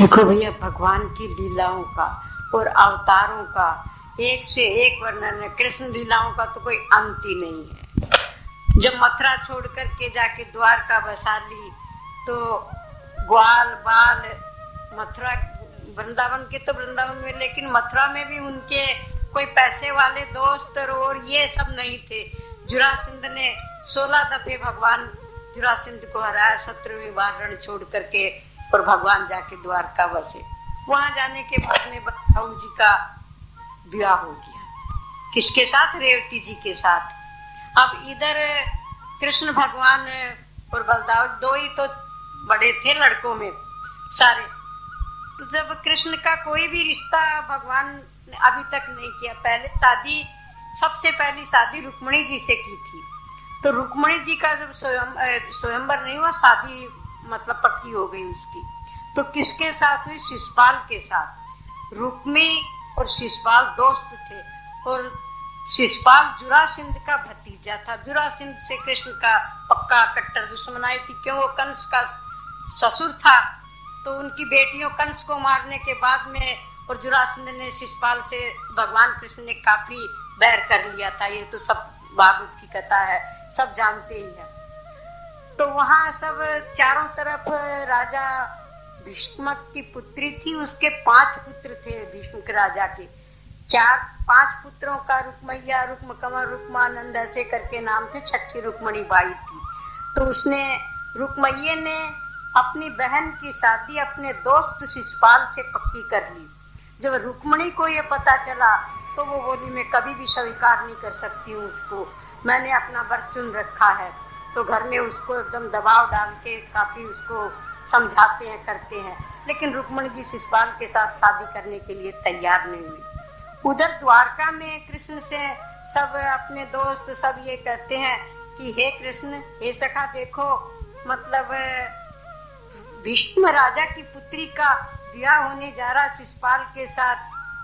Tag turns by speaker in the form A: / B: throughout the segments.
A: देखो भैया, भगवान की लीलाओं का और अवतारों का एक से एक वर्णन है। कृष्ण लीलाओं का तो कोई अंत ही नहीं है। जब मथुरा छोड़ करके जाके द्वारका बसा ली तो ग्वाल बाल मथुरा वृंदावन के तो वृंदावन में, लेकिन मथुरा में भी उनके कोई पैसे वाले दोस्त और ये सब नहीं थे। जुरासिंध ने 16 दफे भगवान जुरासिंध को हराया, 17वीं बार रण छोड़ करके, और भगवान जाके द्वारका बसे। वहां जाने के बाद में बलदाऊ जी का विवाह हो गया। किसके साथ? रेवती जी के साथ। अब इधर कृष्ण भगवान और बलदाऊ दो ही तो बड़े थे लड़कों में सारे। तो जब कृष्ण का कोई भी रिश्ता भगवान ने अभी तक नहीं किया, पहले शादी, सबसे पहली शादी रुक्मणी जी से की थी। तो रुक्मणी जी का जब स्वयंवर नहीं हुआ, शादी मतलब पक्की हो गई उसकी, तो किसके साथ हुई? शिशुपाल के साथ। रुक्मी और शिशुपाल दोस्त थे और शिशुपाल जुरासिंध का भतीजा था। जुरासिंध से कृष्ण का पक्का कट्टर दुश्मनाई थी, क्यों? वो कंस का ससुर था। तो उनकी बेटियों कंस को मारने के बाद में और जुरासिंध ने शिशुपाल से भगवान कृष्ण ने काफी बैर कर लिया था। ये तो सब भागवत की कथा है, सब जानते ही है। तो वहां सब चारों तरफ राजा भीष्म की पुत्री थी, उसके 5 पुत्र थे भीष्म के राजा के। 5 पुत्रों का रुक्मैया, रुक्मकमल, रुक्मानंद ऐसे करके नाम थे। 6ठी रुक्मणी बाई थी। तो उसने रुक्मैये ने अपनी बहन की शादी अपने दोस्त शिशुपाल से पक्की कर ली। जब रुक्मणी को ये पता चला तो वो बोली, मैं कभी भी स्वीकार नहीं कर सकती हूँ उसको, मैंने अपना वर चुन रखा है। तो घर में उसको एकदम दबाव डाल के काफी उसको समझाते हैं, करते हैं, लेकिन रुक्मणी जी शिशुपाल के साथ शादी करने के लिए तैयार नहीं हुई। उधर द्वारका में कृष्ण से सब अपने दोस्त सब ये कहते हैं कि हे कृष्ण, हे सखा, देखो मतलब भीष्म राजा की पुत्री का विवाह होने जा रहा शिशुपाल के साथ,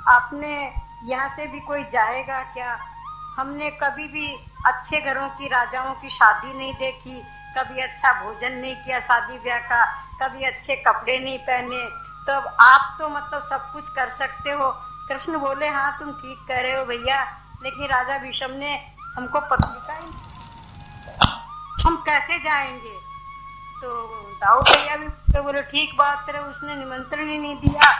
A: आपने यहाँ से भी कोई जाएगा क्या? हमने कभी भी अच्छे घरों की राजाओं की शादी नहीं देखी, कभी अच्छा भोजन नहीं किया शादी ब्याह का, कभी अच्छे कपड़े नहीं पहने, तो अब आप तो मतलब सब कुछ कर सकते हो। कृष्ण बोले, हाँ तुम ठीक कह रहे हो भैया, लेकिन राजा भीष्म ने हमको पत्रिका ही, हम कैसे जाएंगे? तो दाऊ भैया भी तो बोले, ठीक बात है, उसने निमंत्रण ही नहीं दिया,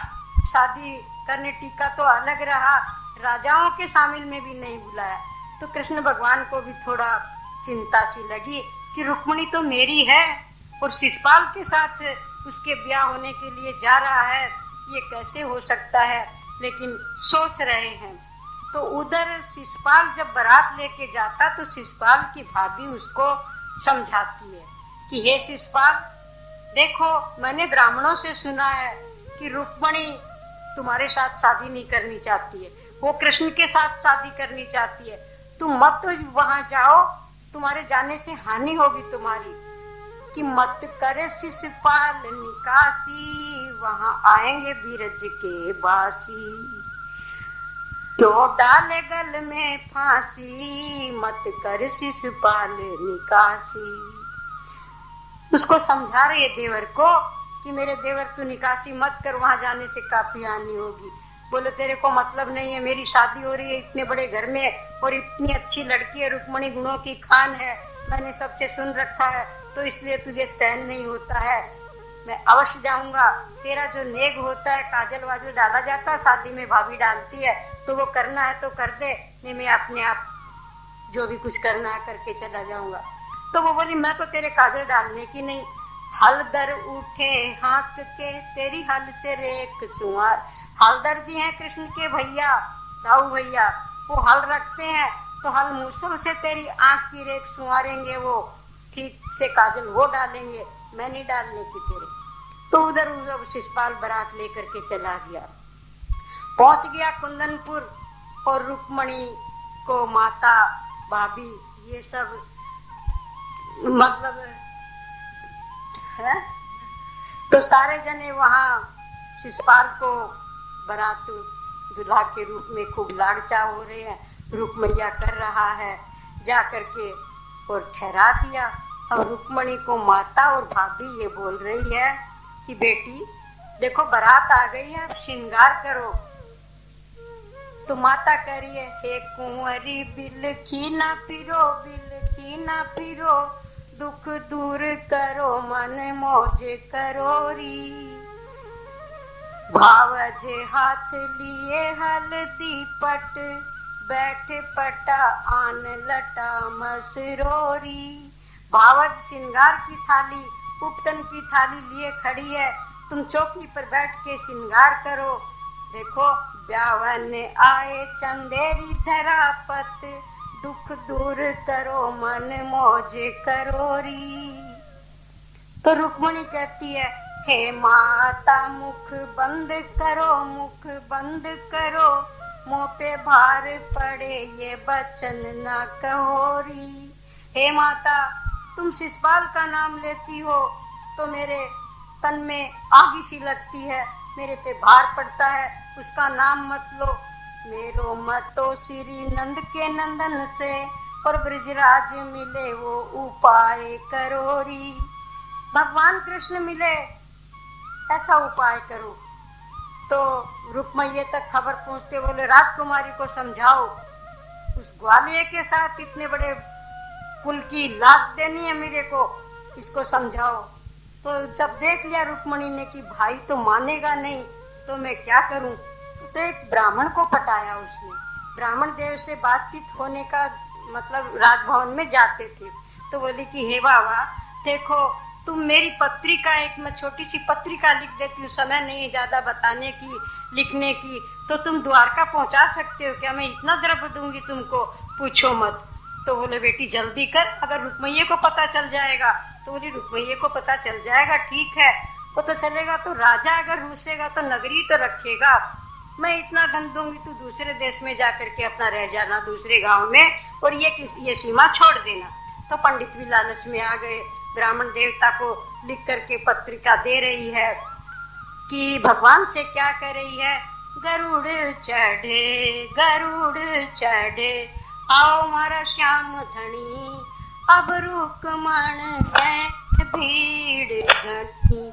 A: शादी करने टीका तो अलग रहा, राजाओं के शामिल में भी नहीं बुलाया। तो कृष्ण भगवान को भी थोड़ा चिंता सी लगी कि रुक्मणी तो मेरी है और शिशुपाल के साथ उसके ब्याह होने के लिए जा रहा है, ये कैसे हो सकता है? लेकिन सोच रहे हैं। तो उधर शिशुपाल जब बारात लेके जाता तो शिशुपाल की भाभी उसको समझाती है कि हे शिशुपाल, देखो मैंने ब्राह्मणों से सुना है कि रुक्मणी तुम्हारे साथ शादी नहीं करनी चाहती है, वो कृष्ण के साथ शादी करनी चाहती है। तुम मत वहां जाओ, तुम्हारे जाने से हानि होगी तुम्हारी। कि मत करे शिशुपाल निकासी, वहां आएंगे बीरज के बासी, तो डाले गल में फांसी, मत कर शिशुपाल निकासी। उसको समझा रही है देवर को कि मेरे देवर तू निकासी मत कर, वहां जाने से काफी हानि होगी। बोले, तेरे को मतलब नहीं है, मेरी शादी हो रही है इतने बड़े घर में और इतनी अच्छी लड़की है, रुक्मणी गुणों की खान है, मैंने सबसे सुन रखा है, तो इसलिए तुझे सहन नहीं होता है। मैं अवश्य जाऊंगा। तेरा जो नेग होता है, काजल वाजल डाला जाता है शादी में, भाभी डालती है, तो वो करना है तो कर दे, नहीं मैं अपने आप जो भी कुछ करना है करके चला जाऊंगा। तो वो बोली, मैं तो तेरे काजल डालने की नहीं। हलदर उठे हाँक के तेरी हल से रेख सुआर। हलदर जी हैं कृष्ण के भैया, दाऊ भैया, वो हल रखते हैं, तो हल मूसल से तेरी आंख की रेख सुआरेंगे, वो ठीक से काजल वो डालेंगे, मैं नहीं डालने की तेरे। तो उधर शिशुपाल बारात लेकर के चला गया, पहुंच गया कुंदनपुर, और रुक्मणी को माता भाभी ये सब मतलब है, तो सारे जने वहां शिशुपाल को बारात दुल्हा के रूप में खूब लाड़चा हो रहे हैं, रुक्मैया कर रहा है, जा करके और ठहरा दिया। और रुक्मणी को माता और भाभी ये बोल रही है कि बेटी देखो बारात आ गई है, अब श्रृंगार करो। तो माता करिए, हे कुंवरी बिलखी ना फिरो, बिलखी ना फिरो, दुख दूर करो मन मौज करो री। भावजे हाथ लिए हल्दी पट, बैठ पटा आन लटा मसरोरी। भावज श्रृंगार की थाली, उपटन की थाली लिए खड़ी है, तुम चौकी पर बैठ के श्रृंगार करो। देखो ब्यावन आए चंदेरी धरापत, दुख दूर करो मन मौज करो री। तो रुक्मणी कहती है, हे माता मुख बंद करो, मुख बंद करो, मुंह पे भार पड़े ये वचन ना कहोरी। हे माता, तुम शिशुपाल का नाम लेती हो तो मेरे तन में आग सी लगती है, मेरे पे भार पड़ता है, उसका नाम मत लो। मेरो मतो श्री नंद के नंदन से, और ब्रजराज मिले वो उपाय करोरी। भगवान कृष्ण मिले ऐसा उपाय करो। तो रुक्मैया तक खबर पहुंचते बोले, राजकुमारी को समझाओ, उस ग्वालियर के साथ इतने बड़े कुल की लात देनी है मेरे को, इसको समझाओ। तो जब देख लिया रुक्मणी ने कि भाई तो मानेगा नहीं, तो मैं क्या करूं, तो एक ब्राह्मण को पटाया उसने। ब्राह्मण देव से बातचीत होने का मतलब राजभवन में जाते थे। तो बोली कि हे बाबा देखो, तुम मेरी पत्रिका, एक मैं छोटी सी पत्रिका लिख देती हूँ, समय नहीं है ज्यादा बताने की लिखने की, तो तुम द्वारका पहुंचा सकते हो क्या? मैं इतना द्रव्य दूंगी तुमको, पूछो मत। तो बोले बेटी जल्दी कर, अगर रुक्मैया को पता चल जाएगा। तो बोली रुक्मैया को पता चल जाएगा, ठीक है वो तो चलेगा, तो राजा अगर रूसेगा तो नगरी तो रखेगा। मैं इतना धन दूंगी, तू दूसरे देश में जाकर के अपना रह जाना, दूसरे गांव में, और ये सीमा छोड़ देना। तो पंडित भी लालच में आ गए। ब्राह्मण देवता को लिख करके पत्रिका दे रही है कि भगवान से क्या कह रही है, गरुड़ चढ़े, गरुड़ चढ़े, आओ मारा श्याम धनी, अब रुकमण है भीड़ घनी,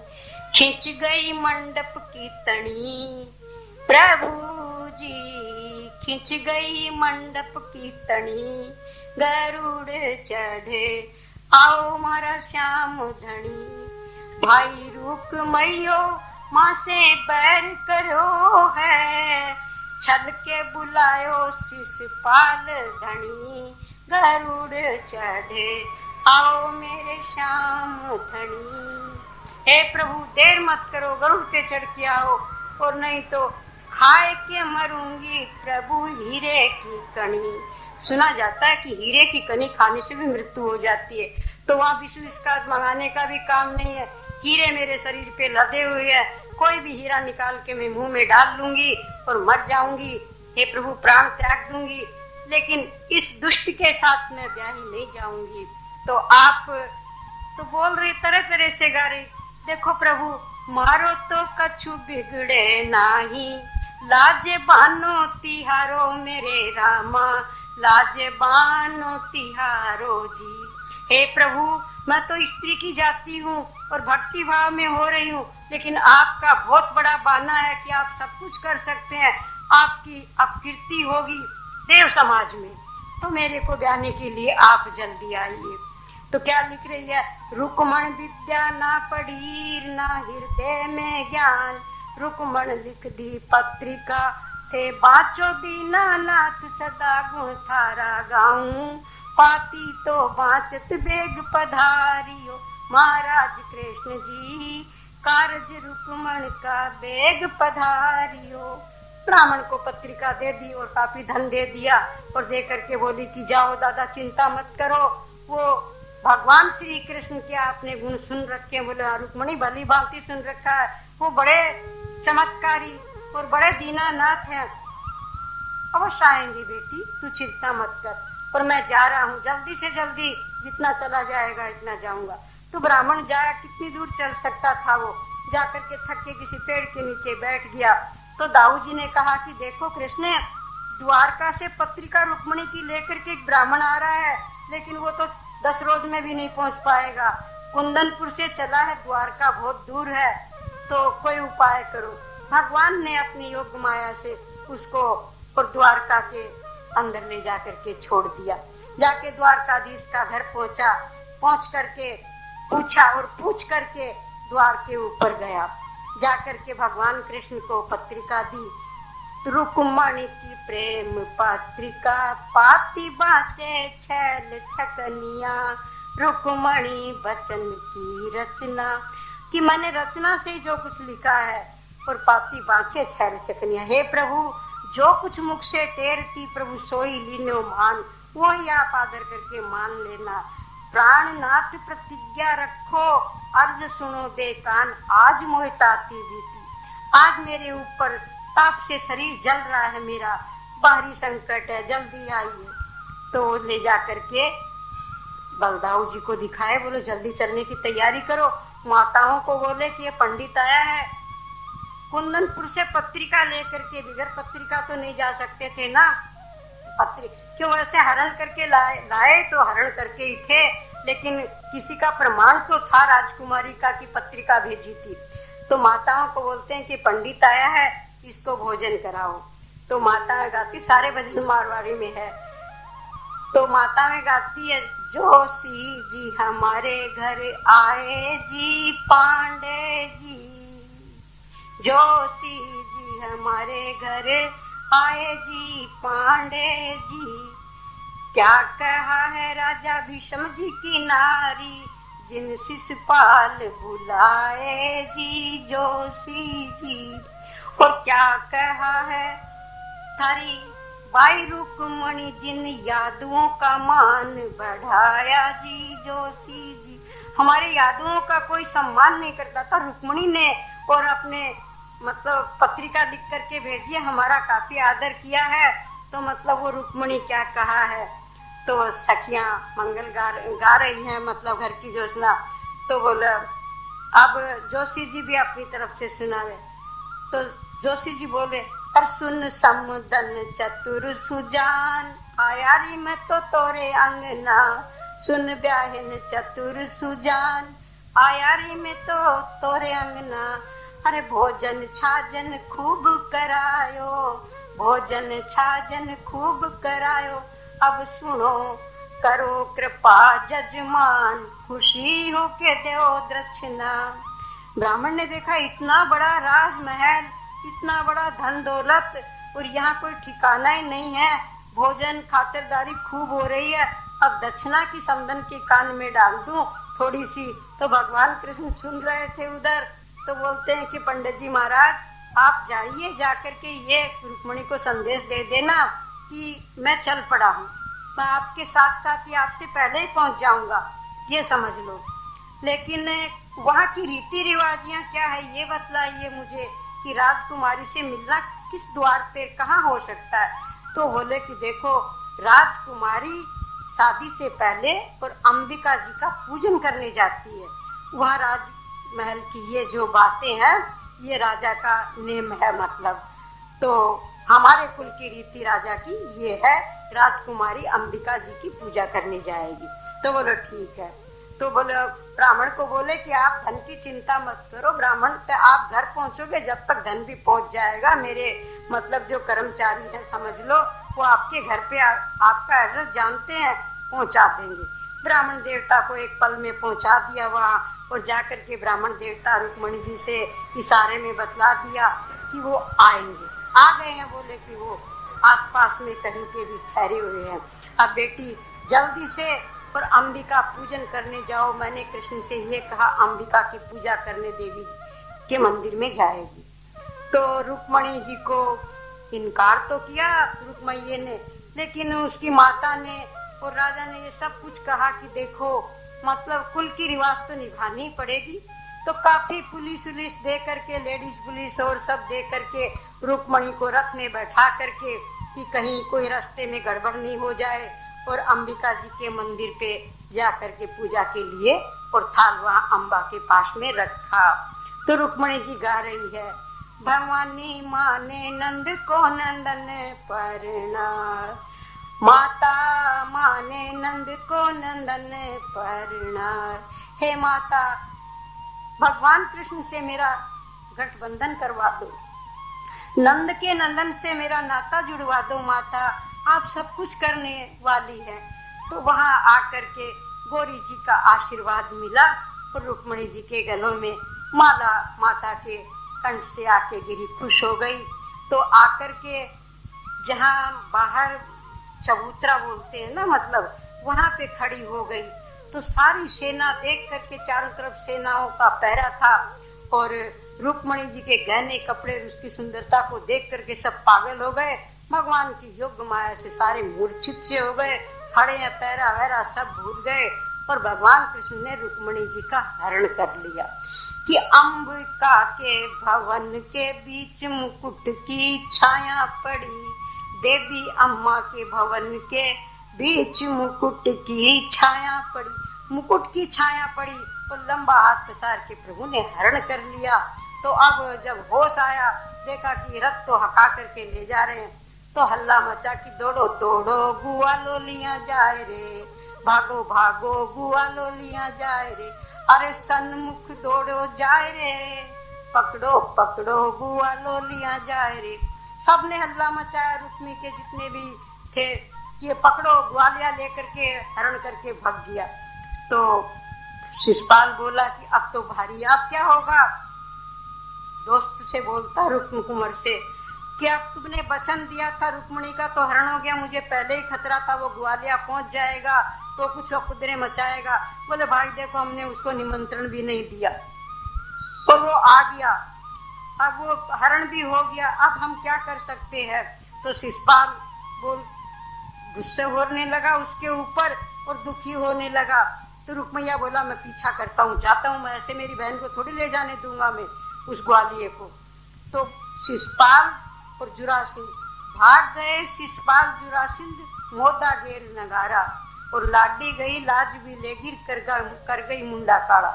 A: खिंच गई मंडप की तनी, प्रभु जी खिंच गई मंडप की तनी, गरुड़ चढ़े, आओ मारा श्याम धनी। भाई रुक्मैयो माँ से बैर करो है, छल के बुलायो शिशुपाल धनी, गरुड़ चढ़े, आओ मेरे श्याम धनी। हे प्रभु देर मत करो, गरुड़ पे चढ़ के आओ, और नहीं तो खाए के मरूंगी प्रभु हीरे की कणी। सुना जाता है कि हीरे की कनी खाने से भी मृत्यु हो जाती है, तो वहाँ विश्व इसका मंगाने का भी काम नहीं है। हीरे मेरे शरीर पे लदे हुए हैं, कोई भी हीरा निकाल के मैं मुंह में डाल लूंगी और मर जाऊंगी। हे प्रभु प्राण त्याग दूंगी, लेकिन इस दुष्ट के साथ मैं ब्याही नहीं जाऊंगी। तो आप तो बोल रहे, तरह तरह से गा रही, देखो प्रभु मारो तो कछु बिगड़े नाही, लाजे बानो तिहारो मेरे रामा, लाजे बानो तिहारो जी। हे प्रभु मैं तो स्त्री की जाति हूँ और भक्ति भाव में हो रही हूँ, लेकिन आपका बहुत बड़ा बाना है कि आप सब कुछ कर सकते हैं, आपकी अपकीर्ति होगी देव समाज में, तो मेरे को ब्याने के लिए आप जल्दी आइए। तो क्या लिख रही है, रुक्मण विद्या ना पढ़ी ना हृदय में ज्ञान, रुक्मण लिख दी पत्रिका थे बाचो दीनानाथ, सदा गुण थारा गाऊं, पाती तो बाचत बेग पधारियो, महाराज कृष्ण जी कारज रुक्मण का बेग पधारियो। ब्राह्मण को पत्रिका दे दी और काफी धन दे दिया, और दे करके बोली कि जाओ दादा चिंता मत करो, वो भगवान श्री कृष्ण के आपने गुण सुन रखे, बोले रुक्मणी भली भांति सुन रखा है, वो बड़े चमत्कारी और बड़े दीनानाथ हैं, अवश्य आएंगे बेटी, तू चिंता मत कर, और मैं जा रहा हूँ जल्दी से जल्दी, जितना चला जाएगा इतना जाऊंगा। तो ब्राह्मण जाया, कितनी दूर चल सकता था, वो जाकर के थक के किसी पेड़ के नीचे बैठ गया। तो दाऊ जी ने कहा कि देखो कृष्ण, द्वारका से पत्रिका रुक्मणी की लेकर के एक ब्राह्मण आ रहा है, लेकिन वो तो 10 रोज में भी नहीं पहुंच पाएगा, कुंदनपुर से चला है, द्वारका बहुत दूर है, तो कोई उपाय करो। भगवान ने अपनी योग माया से उसको और द्वारका के अंदर ले जाकर के छोड़ दिया। जाके द्वारकाधीश का घर पहुंचा, पहुंच करके पूछा और पूछ करके द्वार के ऊपर गया। जाकर के भगवान कृष्ण को पत्रिका दी, रुक्मणी की प्रेम पत्रिका, पाती बाचे छैल छकनिया, रुक्मणी वचन की रचना, कि मैंने रचना से जो कुछ लिखा है और पाती बाचे छैल छकनिया। हे प्रभु, जो कुछ मुख से टेरती प्रभु सोई लीनो मान, वो ही आप आदर करके मान लेना। प्राणनाथ प्रतिज्ञा रखो, अर्ज सुनो दे कान, आज मोहिताती बीती। आज मेरे ऊपर ताप से शरीर जल रहा है, मेरा बाहरी संकट है, जल्दी आइए। तो ले जा करके बलदाऊ जी को दिखाए, बोलो जल्दी चलने की तैयारी करो। माताओं को बोले कि ये पंडित आया है। कुंदनपुर से पत्रिका लेकर के, बगैर पत्रिका तो नहीं जा सकते थे ना, क्यों ऐसे हरण करके लाए तो हरण करके ही थे, लेकिन किसी का प्रमाण तो था राजकुमारी का कि पत्रिका भेजी थी। तो माताओं को बोलते हैं कि पंडित आया है, इसको भोजन कराओ। तो माता गाती, सारे भजन मारवाड़ी में है, तो माता में गाती है, जोशी जी हमारे घर आए जी पांडे जी, जोशी जी हमारे घर आए जी पांडे जी। क्या कहा है राजा भीष्म जी की नारी, जिन शिशुपाल बुलाए जी जोशी जी। और क्या कहा है थारी बाई रुक्मणी, जिन यादुओं का मान बढ़ाया जी जोशी जी। हमारे यादुओं का कोई सम्मान नहीं करता था रुक्मणी ने, और अपने मतलब पत्रिका लिख करके भेजी, हमारा काफी आदर किया है। तो मतलब वो रुक्मणी क्या कहा है, तो सखियां मंगल गा रही हैं, मतलब घर की जोशना। तो बोला अब जोशी जी भी अपनी तरफ से सुनावे। तो जोशी जी बोले, और सुन समुदन चतुर सुजान, आयारी में तो तोरे अंगना, सुन ब्याहन चतुर सुजान, आयारी में तो तोरे अंगना। अरे भोजन छाजन खूब करायो, भोजन छाजन खूब करायो, अब सुनो करो कृपा जजमान, खुशी हो के दो दक्षिणा। ब्राह्मण ने देखा इतना बड़ा राजमहल, इतना बड़ा धन दौलत, और यहाँ कोई ठिकाना ही नहीं है, भोजन खातिरदारी खूब हो रही है, अब दक्षिणा की समदन के कान में डाल दूं थोड़ी सी। तो भगवान कृष्ण सुन रहे थे उधर, तो बोलते हैं कि पंडित जी महाराज आप जाइए, जाकर के ये रुक्मणी को संदेश दे देना कि मैं चल पड़ा हूँ, मैं आपके साथ साथ ही आपसे पहले ही पहुंच जाऊंगा, ये समझ लो। लेकिन वहाँ की रीति रिवाजियां क्या है ये बतलाइए मुझे, कि राजकुमारी से मिलना किस द्वार पे कहाँ हो सकता है। तो बोले कि देखो, राजकुमारी शादी से पहले और अंबिका जी का पूजन करने जाती है, वहाँ राजमहल की ये जो बातें हैं ये राजा का नेम है। मतलब तो हमारे कुल की रीति राजा की ये है, राजकुमारी अंबिका जी की पूजा करने जाएगी। तो बोलो ठीक है। तो बोले ब्राह्मण को बोले कि आप धन की चिंता मत करो, ब्राह्मण आप घर पहुंचोगे जब तक धन भी पहुंच जाएगा, मेरे मतलब जो कर्मचारी है समझ लो, वो आपके घर पे आपका एड्रेस जानते हैं, पहुंचा देंगे। ब्राह्मण देवता को एक पल में पहुंचा दिया वहाँ, और जाकर के ब्राह्मण देवता रुक्मणी जी से इशारे में बतला दिया कि वो आएंगे। आ गए हैं, बोले कि वो आसपास में कहीं पे भी ठहरे हुए हैं। अब बेटी जल्दी से और अंबिका पूजन करने जाओ, मैंने कृष्ण से ये कहा अंबिका की पूजा करने देवी के मंदिर में जाएगी। तो रुक्मणी जी को इनकार तो किया रुक्मणी ने, लेकिन उसकी माता ने और राजा ने ये सब कुछ कहा कि देखो मतलब कुल की रिवाज तो निभानी पड़ेगी। तो काफी पुलिस उलिस दे करके, लेडीज पुलिस और सब दे करके रुक्मणी को रथ में बैठा करके कि कहीं कोई रास्ते में गड़बड़ नहीं हो जाए, और अंबिका जी के मंदिर पे जा करके पूजा के लिए और थाल वहाँ अम्बा के पास में रखा। तो रुक्मणी जी गा रही है, भवानी माने नंद को नंदन परना, माता माने नंद को नंदन परना। हे माता, भगवान कृष्ण से मेरा गठबंधन करवा दो, नंद के नंदन से मेरा नाता जुड़वा दो माता, आप सब कुछ करने वाली है। तो वहां आकर के गौरी जी का आशीर्वाद मिला और रुक्मणी जी के गलों में माला माता के कंठ से आके गिरी, खुश हो गई। तो आकर के जहां बाहर चबूतरा बोलते हैं ना, मतलब वहां पे खड़ी हो गई। तो सारी सेना देख करके, चारों तरफ सेनाओं का पहरा था और रुक्मणी जी के गहने कपड़े, उसकी सुंदरता को देख करके सब पागल हो गए। भगवान की योग माया से सारे मूर्छित से हो गए, खड़े या पैरा वैरा सब भूल गए और भगवान कृष्ण ने रुक्मणी जी का हरण कर लिया कि अंबिका के भवन के बीच मुकुट की छाया पड़ी, देवी अम्मा के भवन के बीच मुकुट की छाया पड़ी, मुकुट की छाया पड़ी और लंबा हाथ पसार के प्रभु ने हरण कर लिया। तो अब जब होश आया, देखा कि रथ तो हका करके ले जा रहे हैं, तो हल्ला मचा कि दौड़ो दौड़ो गुआ लोलियां जाए रे, भागो भागो गुआ लोलियां जाए रे, अरे सन्मुख दौड़ो जाए रे, पकड़ो पकड़ो गुआ लोलियां जाए रे। सबने हल्ला मचाया, रुक्मी के जितने भी थे कि पकड़ो, ग्वालिया लेकर के हरण करके भाग गया। तो शिशुपाल बोला कि अब तो भारी, अब क्या होगा। दोस्त से बोलता रुक्म कुंवर से कि अब तुमने वचन दिया था रुक्मणी का तो हरण हो गया, मुझे पहले ही खतरा था वो ग्वालिया पहुंच जाएगा तो कुछ कुदरे मचाएगा। बोले भाई देखो, हमने उसको निमंत्रण भी नहीं दिया और वो आ गया, अब वो हरण भी हो गया, अब हम क्या कर सकते हैं। तो शिशुपाल बोल गुस्से होने लगा उसके ऊपर और दुखी होने लगा। तो रुक्मैया बोला मैं पीछा करता हूँ, जाता हूँ, मैं ऐसे मेरी बहन को थोड़ी ले जाने दूंगा मैं उस ग्वालिये को। तो शिशुपाल और जुरासिंह भाग गए। शिशुपाल जुरासिंह मोदा गेर नगारा और लाडी गई लाज भी ले गिर कर गई मुंडा काड़ा,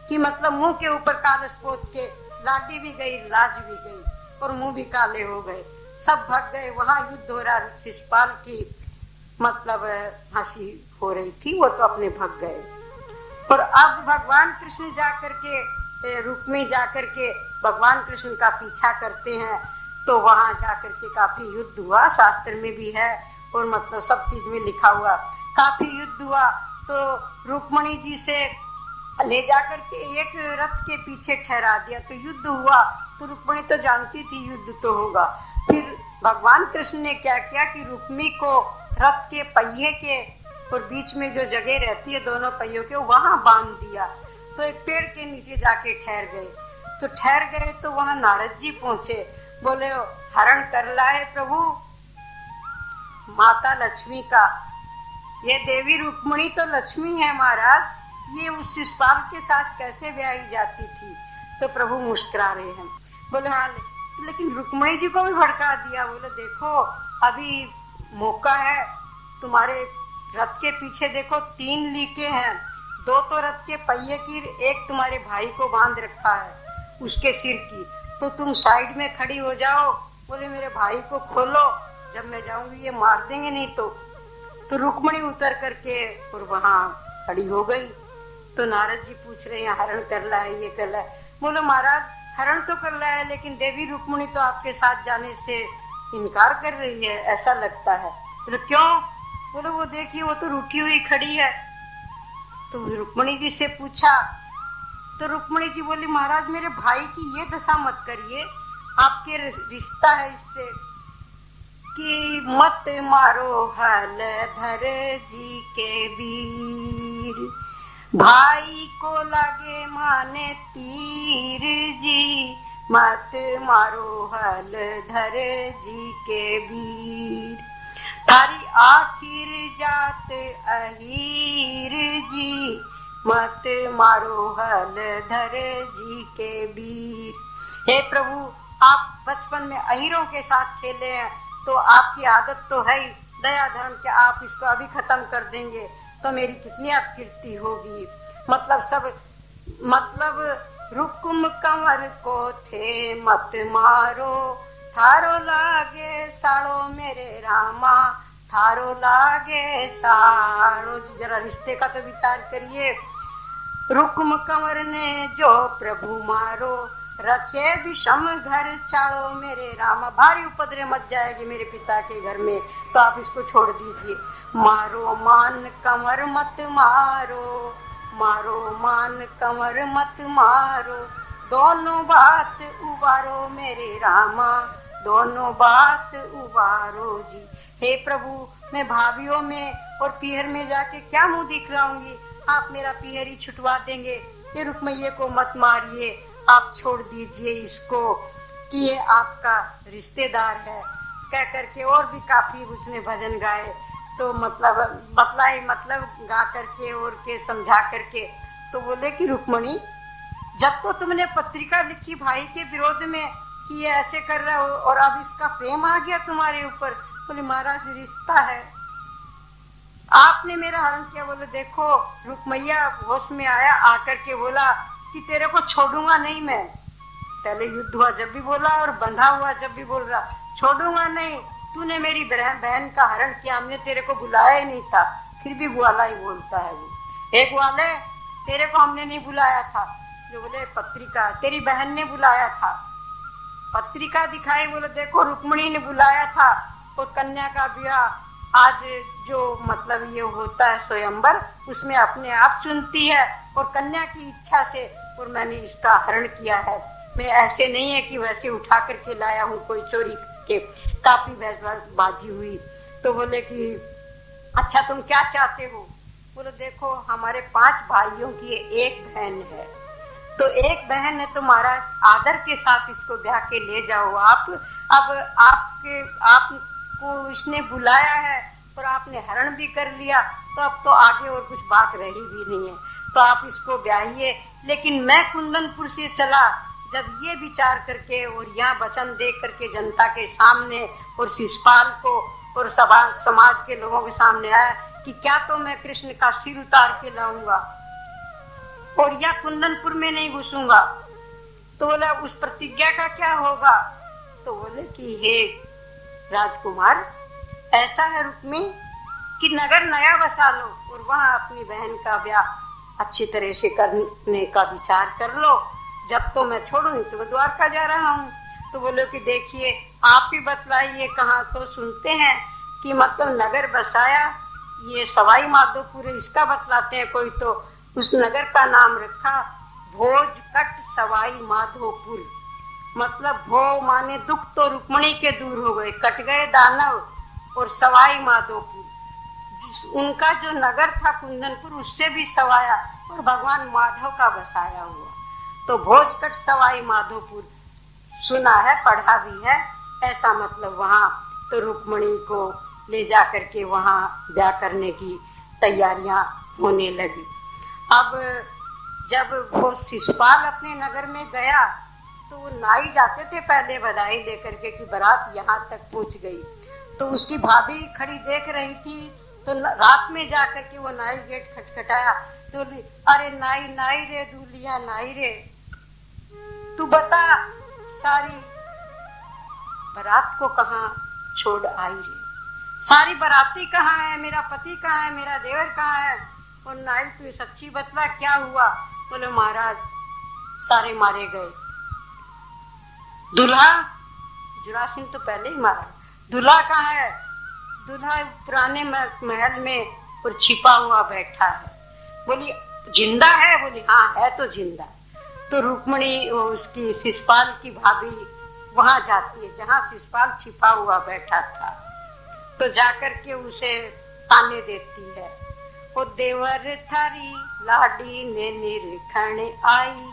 A: कि मतलब मुंह के ऊपर कागज पोत के लाडी भी गई लाज भी गई और मुंह भी काले हो गए, सब भाग गए। वहां युद्ध हो रहा, शिशुपाल की मतलब हंसी हो रही थी, वो तो अपने भाग गए। और अब भगवान कृष्ण जाकर के, रुक्मी जाकर के भगवान कृष्ण का पीछा करते हैं। तो वहां जाकर के काफी युद्ध हुआ, शास्त्र में भी है और मतलब सब चीज में लिखा हुआ, काफी युद्ध हुआ। तो रुक्मणी जी से ले जाकर के एक रथ के पीछे ठहरा दिया, तो युद्ध हुआ। तो रुक्मणी तो जानती थी युद्ध तो होगा। फिर भगवान कृष्ण ने क्या किया कि रुक्मी को रथ के पहिए के और बीच में जो जगह रहती है दोनों पहियों के, वहां बांध दिया। तो एक पेड़ के नीचे जाके ठहर गए। तो ठहर गए तो वहां नारद जी पहुंचे, बोले हरण कर लाए प्रभु माता लक्ष्मी का। ये देवी रुक्मणी तो लक्ष्मी है महाराज, ये उस शिशुपाल के साथ कैसे ब्याही जाती थी। तो प्रभु मुस्कुरा रहे हैं, बोले हाँ, लेकिन रुक्मणी जी को भी भड़का दिया। बोले देखो अभी मौका है, तुम्हारे रथ के पीछे देखो 3 लीके हैं, 2 तो रथ के पहिए की, एक तुम्हारे भाई को बांध रखा है उसके सिर की, तो तुम साइड में खड़ी हो जाओ। बोले मेरे भाई को खोलो, जब मैं जाऊंगी ये मार देंगे नहीं तो रुक्मणी उतर करके और वहां खड़ी हो गई। तो नारद जी पूछ रहे हैं हरण कर ला है, ये कर ला है। बोलो महाराज हरण तो कर ला है, लेकिन देवी रुक्मणी तो आपके साथ जाने से इनकार कर रही है, ऐसा लगता है। बोले क्यों। बोलो वो देखिए वो तो रूठी हुई खड़ी है। तो रुक्मणी जी से पूछा, तो रुक्मणी जी बोली महाराज मेरे भाई की ये दशा मत करिए, आपके रिश्ता है इससे कि मत मारो हल धर जी के वीर, भाई को लगे माने तीर जी, मत मारो हल धर जी के वीर, थारी आखिर जात अहीर जी, मत मारो हल धर जी के वीर। हे प्रभु आप बचपन में अहीरों के साथ खेले हैं, तो आपकी आदत तो है ही दया धर्म के, आप इसको अभी खत्म कर देंगे तो मेरी कितनी अपकीर्ति होगी। मतलब रुकुम कंवर को थे मत मारो, थारो लागे साड़ो मेरे रामा, थारो लागे साड़ो। जरा रिश्ते का तो विचार करिए। रुकुम कंवर ने जो प्रभु मारो, रचे विषम घर चालो मेरे राम, भारी उपद्रव मच जाएगी मेरे पिता के घर में, तो आप इसको छोड़ दीजिए। मारो मान कमर मत मारो, मारो मान कमर मत मारो, दोनों बात उबारो मेरे रामा, दोनों बात उबारो जी। हे प्रभु, मैं भाभियों में और पीहर में जाके क्या मुंह दिखलाऊंगी, आप मेरा पीहर ही छुटवा देंगे। ये रुक्मैया को मत मारिए, आप छोड़ दीजिए इसको कि ये आपका रिश्तेदार है, कह करके और भी काफी उसने भजन गाए। तो मतलब बतलाई, मतलब गा करके और के समझा करके तो बोले कि रुक्मणी, जब तो तुमने पत्रिका लिखी भाई के विरोध में कि ये ऐसे कर रहा हो और अब इसका प्रेम आ गया तुम्हारे ऊपर। बोले महाराज रिश्ता है, आपने मेरा हरण किया। बोले देखो, रुक्मैया होश में आया, आकर के बोला कि तेरे को छोड़ूंगा नहीं मैं। पहले युद्ध हुआ जब भी बोला और बंधा हुआ जब भी बोल रहा, छोड़ूंगा नहीं, तूने मेरी बहन का हरण किया, हमने तेरे को बुलाया ही नहीं था, फिर भी ग्वाला ही बोलता है वो। एक ग्वाले, तेरे को हमने नहीं बुलाया था। जो बोले पत्रिका, तेरी बहन ने बुलाया था, पत्रिका दिखाई। बोले देखो, रुक्मणी ने बुलाया था और कन्या का ब्याह आज जो मतलब ये होता है स्वयंवर, उसमें अपने आप चुनती है और कन्या की इच्छा से, और मैंने इसका हरण किया है। मैं ऐसे नहीं है कि वैसे उठा करके लाया हूँ कोई चोरी के। काफी बहसबाजी हुई। तो बोले कि अच्छा तुम क्या चाहते हो। बोले देखो, हमारे 5 भाइयों की एक बहन है, तो एक बहन है तो महाराज आदर के साथ इसको ब्याह के ले जाओ आप। अब आपको इसने बुलाया है और आपने हरण भी कर लिया, तो अब तो आगे और कुछ बात रही भी नहीं है, तो आप इसको ब्याहिए। लेकिन मैं कुंदनपुर से चला जब ये विचार करके और यहाँ वचन दे करके जनता के सामने और शिषपाल को और समाज के लोगों के सामने आया कि क्या तो मैं कृष्ण का सिर उतार के लाऊंगा और या कुंदनपुर में नहीं घुसूंगा। तो बोला उस प्रतिज्ञा का क्या होगा। तो बोले कि हे राजकुमार, ऐसा है रुक्मी कि नगर नया बसा लो और वहां अपनी बहन का ब्याह अच्छी तरह से करने का विचार कर लो। जब तो मैं छोड़ूंगी तो मैं द्वारका जा रहा हूँ। तो बोले कि देखिए, आप ही बतलाइए कहाँ। तो सुनते हैं कि मतलब नगर बसाया, ये सवाई माधोपुर, इसका बतलाते हैं कोई। तो उस नगर का नाम रखा भोजकट सवाई माधोपुर। मतलब भो माने दुख, तो रुक्मणी के दूर हो गए, कट गए दानव, और सवाई माधोपुर उनका जो नगर था कुंदनपुर, उससे भी सवाया और भगवान माधव का बसाया हुआ। तो भोजकट सवाई माधोपुर सुना है, पढ़ा भी है, ऐसा मतलब वहाँ। तो रुक्मणी को ले जा करके वहाँ ब्याह करने की तैयारियां होने लगी। अब जब वो शिषपाल अपने नगर में गया तो वो नाई जाते थे पहले बधाई लेकर के कि बारात यहाँ तक पहुँच गई। तो उसकी भाभी खड़ी देख रही थी, तो रात में जा करके वो नाई गेट खटखटाया। तो अरे नाई नाई रे दूल्हिया नाई रे, तू बता सारी बारात को कहाँ छोड़ आई रे, सारी बाराती कहाँ है, मेरा पति कहाँ है, मेरा देवर कहाँ है। और नाई तू सच्ची बतला क्या हुआ। बोले महाराज सारे मारे गए, दूल्हा जुरासिन तो पहले ही मारा, दूल्हा कहाँ है। दूल्हा पुराने महल में और छिपा हुआ बैठा है। बोली जिंदा है। बोली हाँ है तो जिंदा। तो रुक्मणी उसकी शिषपाल की भाभी वहां जाती है जहाँ शिषपाल छिपा हुआ बैठा था। तो जाकर के उसे ताने देती है, ओ देवर थारी लाडी ने निरीक्षण आई,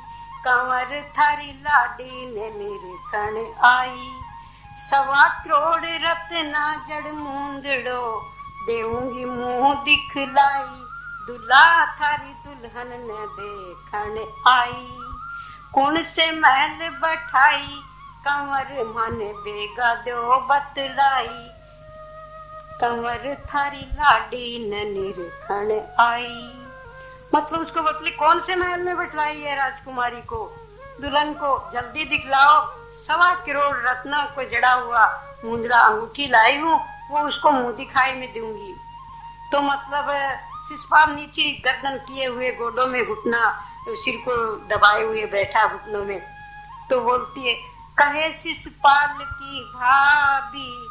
A: कंवर थारी लाडी ने निरीक्षण आई, 1.25 करोड़ रत्ना जड़ मूंदड़ो, देऊंगी मुंह दिखलाई, दुल्हा थारी दुल्हन ने देखण आई, कुण से महल बैठाई, कंवर मन बेगा दो बतलाई, कंवर थारी लाडी न निरीक्षण आई। मतलब उसको बतली कौन से महल में बैठाई है राजकुमारी को, दुल्हन को, जल्दी दिखलाओ। 1.25 करोड़ रत्ना को जड़ा हुआ मुंदड़ा अंगूठी लाई हूँ, वो उसको मुंह दिखाई में दूंगी। तो मतलब शिषपाल नीचे गर्दन किए हुए, गोडों में घुटना, सिर को दबाए हुए बैठा घुटनों में। तो बोलती है, कहे शिशुपाल की भाभी,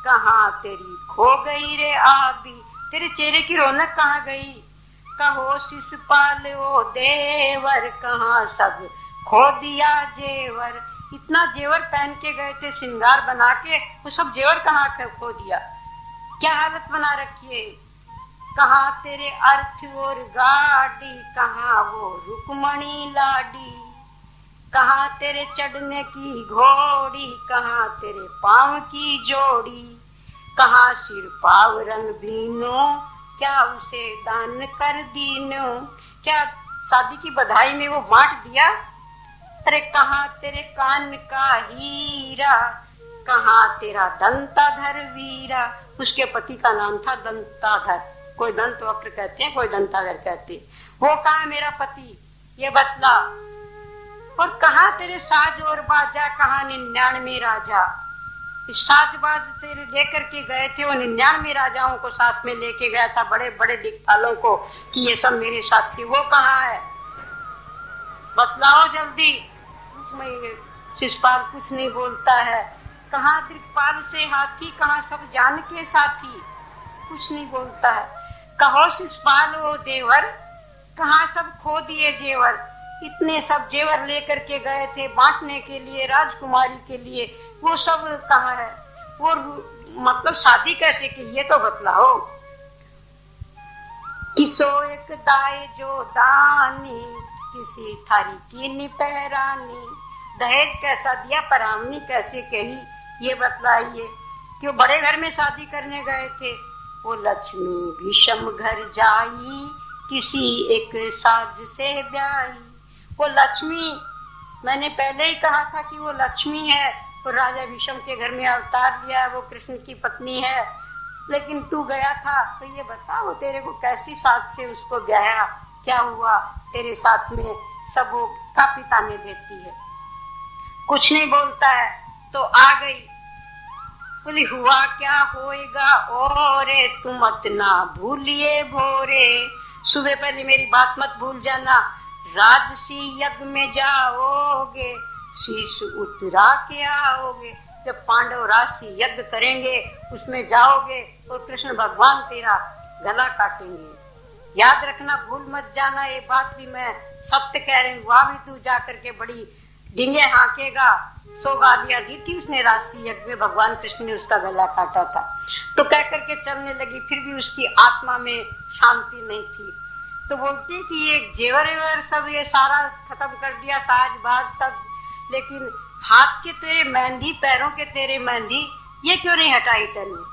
A: कहाँ तेरी खो गई रे आबी, तेरे चेहरे की रौनक कहाँ गई। कहो शिशुपाल ओ देवर, कहाँ सब खो दिया जेवर। इतना जेवर पहन के गए थे, श्रृंगार बना के, वो सब जेवर कहाँ खो दिया। क्या हालत बना रखी है। कहाँ तेरे अर्थ और गाड़ी, कहाँ वो रुक्मणी लाडी। कहाँ तेरे चढ़ने की घोड़ी, कहाँ तेरे पाँव की जोड़ी। कहाँ सिर पाव रंग बीनो, क्या उसे दान कर दीनो। क्या शादी की बधाई में वो बांट दिया। अरे कहाँ तेरे कान का हीरा, कहाँ तेरा दंताधर वीरा। उसके पति का नाम था दंताधर, कोई दंत वक्र कहते हैं, कोई दंताधर कहते हैं। वो कहाँ मेरा पति, ये बतला। और कहाँ तेरे साज और बाजा, कहाँ 99 राजा। इस साजबाज तेरे लेकर के गए थे, वो 99 राजाओं को साथ में लेके गया था, बड़े बड़े दिक्पालों को, कि ये सब मेरे साथ थी। वो कहाँ है, बतलाओ जल्दी। शिशुपाल कुछ नहीं बोलता है। कहाँ दिक्पाल से हाथी, कहाँ सब जान के साथी, कुछ नहीं बोलता है। कहो शिशुपाल ओ देवर, कहाँ सब खो दिए जेवर। इतने सब जेवर लेकर के गए थे बांटने के लिए, राजकुमारी के लिए, वो सब कहाँ है। वो मतलब शादी कैसे की, ये तो बतलाओ। किसो एक दाए जो दानी, किसी थारी की निपहरानी। दहेज कैसा दिया, परामनी कैसे कही, ये बतलाइए। क्यों बड़े घर में शादी करने गए थे। वो लक्ष्मी विषम घर जाई, किसी एक साज से ब्याई। वो लक्ष्मी, मैंने पहले ही कहा था कि वो लक्ष्मी है, वो राजा विषम के घर में अवतार लिया, वो कृष्ण की पत्नी है। लेकिन तू गया था, तो ये बता वो तेरे को कैसी साथ से उसको ब्याया, क्या हुआ तेरे साथ में। सब वो का पिता में देती है, कुछ नहीं बोलता है। तो आ गई, बोली हुआ क्या होएगा और तुम मत ना भूलिए भोरे। सुबह पहले मेरी बात मत भूल जाना। राजसी यज्ञ में जाओगे, शीश उतरा के आओगे। जब पांडव राजसी यज्ञ करेंगे उसमें जाओगे तो कृष्ण भगवान तेरा गला काटेंगे। याद रखना, भूल मत जाना, ये बात भी मैं सत्य कह रही हूँ। वहां भी तू जाकर के बड़ी डिंगे हाँकेगा। 100 गालियां दी थी उसने राजसी यज्ञ में, भगवान कृष्ण ने उसका गला काटा था। तो कह करके चलने लगी, फिर भी उसकी आत्मा में शांति नहीं थी। तो बोलती है कि ये जेवर वेवर सब ये सारा खत्म कर दिया, साज बाज सब, लेकिन हाथ के तेरे मेहंदी, पैरों के तेरे मेहंदी, ये क्यों नहीं हटाई तने।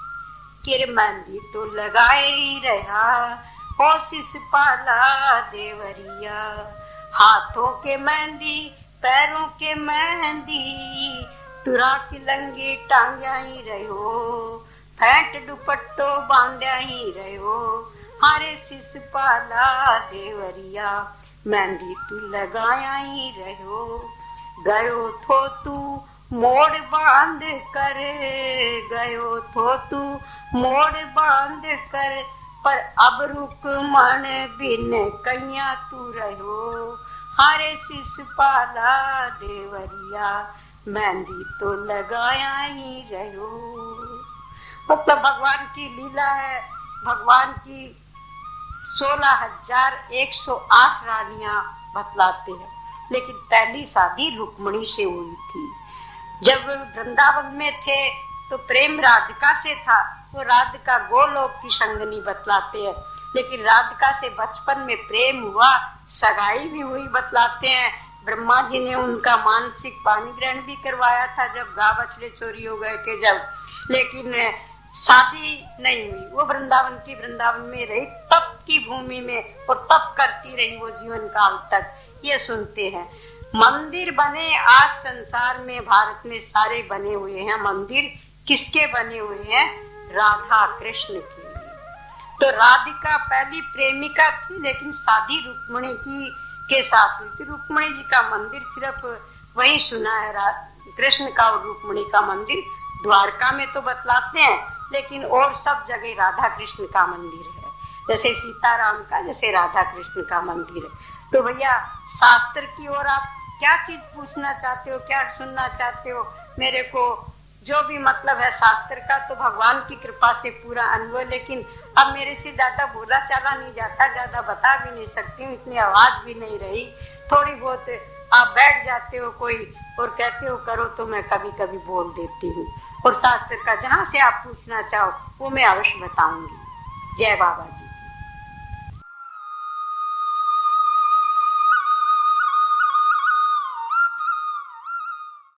A: कि मेहंदी तो लगाए ही रहा हो शिशुपाला देवरिया। हाथों के मेहंदी, पैरों के मेहंदी, तुरा की लंगी टांग्या ही रहो, फैंट दुपट्टो बांध्या ही रहो। हरे शिशुपाला देवरिया, मेहंदी तू लगाया ही रहो। गयो थो तू मोड़ बांध कर, गयो थो तू मोड़ बांध कर, पर अब रुक मन बिन कैया तू रहो। हरे शिशुपाला देवरिया, मेहंदी तो लगाया ही रहो। मतलब भगवान की लीला है। भगवान की 16,108 रानियां बतलाते हैं, लेकिन पहली शादी रुक्मणी से हुई थी। जब वृंदावन में थे तो प्रेम राधिका से था। वो राधिका गोलोक की संगनी बतलाते हैं, लेकिन राधिका से बचपन में प्रेम हुआ, सगाई भी हुई बतलाते हैं। ब्रह्मा जी ने उनका मानसिक पानी ग्रहण भी करवाया था जब गाय बछड़े चोरी हो गए थे जब, लेकिन शादी नहीं हुई। वो वृंदावन में रही, तप की भूमि में, और तप करती रही वो जीवन काल तक। ये सुनते हैं। मंदिर बने आज संसार में, भारत में सारे बने हुए हैं मंदिर। किसके बने हुए हैं? राधा कृष्ण के लिए। तो राधिका पहली प्रेमिका थी, लेकिन शादी रुक्मणी की के साथ हुई थी। रुक्मणी जी का मंदिर सिर्फ वही सुना है, कृष्ण का और रुक्मणी का मंदिर द्वारका में तो बतलाते हैं, लेकिन और सब जगह राधा कृष्ण का मंदिर है। जैसे सीताराम का, जैसे राधा कृष्ण का मंदिर है। तो भैया शास्त्र की ओर आप क्या चीज पूछना चाहते हो, क्या सुनना चाहते हो। मेरे को जो भी मतलब है शास्त्र का तो भगवान की कृपा से पूरा अनुभव, लेकिन अब मेरे से ज्यादा बोला चला नहीं जाता, ज्यादा बता भी नहीं सकती हूँ, इतनी आवाज भी नहीं रही। थोड़ी बहुत आप बैठ जाते हो कोई और कहते हो करो तो मैं कभी कभी बोल देती हूँ। और शास्त्र का जहाँ से आप पूछना चाहो वो मैं अवश्य बताऊंगी। जय बाबा जी।